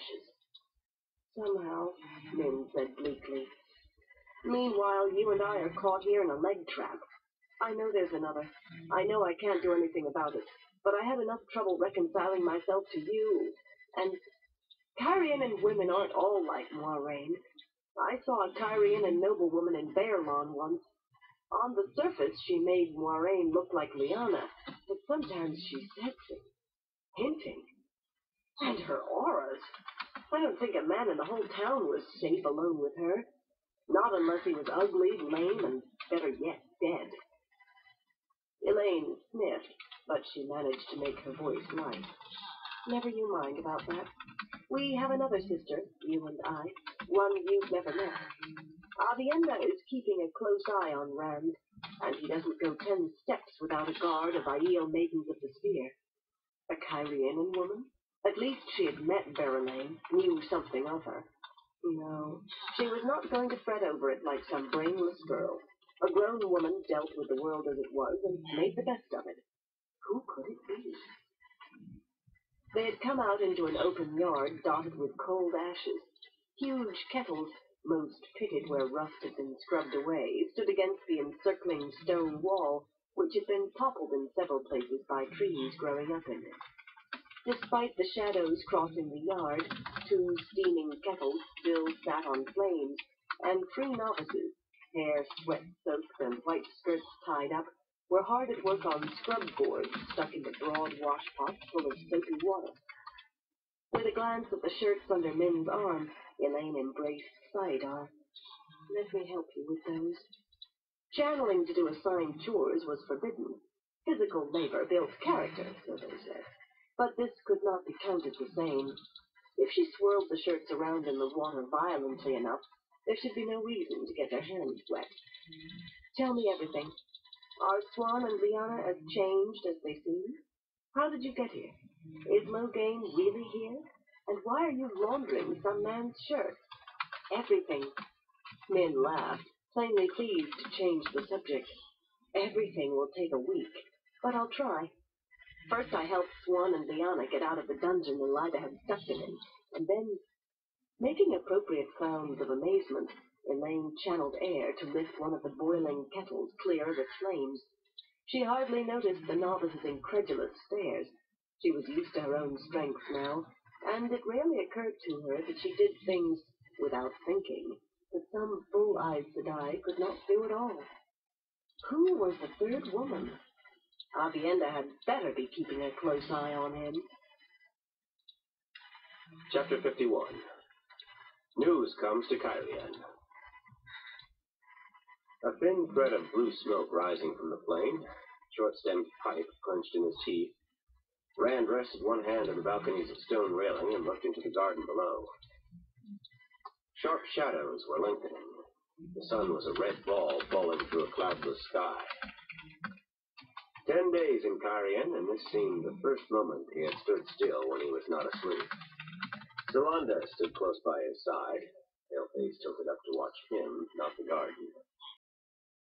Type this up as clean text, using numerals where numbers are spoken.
ashes. Somehow, Min said bleakly. Meanwhile, you and I are caught here in a leg trap. I know there's another. I know I can't do anything about it, but I have enough trouble reconciling myself to you. And Kyrian women aren't all like Moiraine. I saw a Kyrian noblewoman in Bearlawn once. On the surface, she made Moiraine look like Lyanna, but sometimes she's sexy, hinting. And her auras. I don't think a man in the whole town was safe alone with her. Not unless he was ugly, lame, and better yet, dead. Elaine sniffed, but she managed to make her voice light. Never you mind about that. We have another sister, you and I, one you've never met. Avienda is keeping a close eye on Rand, and he doesn't go 10 steps without a guard of Aiel Maidens of the Sphere. A Kyrian woman? At least she had met Berylane, knew something of her. No, she was not going to fret over it like some brainless girl. A grown woman dealt with the world as it was and made the best of it. Who could it be? They had come out into an open yard dotted with cold ashes. Huge kettles, most pitted where rust had been scrubbed away, stood against the encircling stone wall, which had been toppled in several places by trees growing up in it. Despite the shadows crossing the yard, 2 steaming kettles still sat on flames, and 3 novices, hair sweat-soaked and white skirts tied up, were hard at work on scrub boards stuck into broad washpots full of soapy water. With a glance at the shirts under Min's arm, Elaine embraced Saidar. Let me help you with those. Channeling to do assigned chores was forbidden. Physical labor built character, so they said. But this could not be counted the same. If she swirled the shirts around in the water violently enough, there should be no reason to get her hands wet. Tell me everything. Are Swan and Lyanna as changed as they seem? How did you get here? Is Loghain really here? And why are you laundering some man's shirt? Everything. Min laughed, plainly pleased to change the subject. Everything will take a week, but I'll try. First, I helped Swan and Lyanna get out of the dungeon Elida had stuck them in, and then, making appropriate sounds of amazement, Elaine channeled air to lift one of the boiling kettles clear of its flames. She hardly noticed the novice's incredulous stares. She was used to her own strength now, and it rarely occurred to her that she did things without thinking, that some full-eyed Sedai could not do at all. Who was the third woman? Avienda had better be keeping a close eye on him. Chapter 51. News comes to Kyrian. A thin thread of blue smoke rising from the flame, short-stemmed pipe clenched in his teeth. Rand rested one hand on the balcony's stone railing and looked into the garden below. Sharp shadows were lengthening. The sun was a red ball falling through a cloudless sky. 10 days in Kyrian, and this seemed the first moment he had stood still when he was not asleep. Zelanda stood close by his side, pale face tilted up to watch him, not the garden.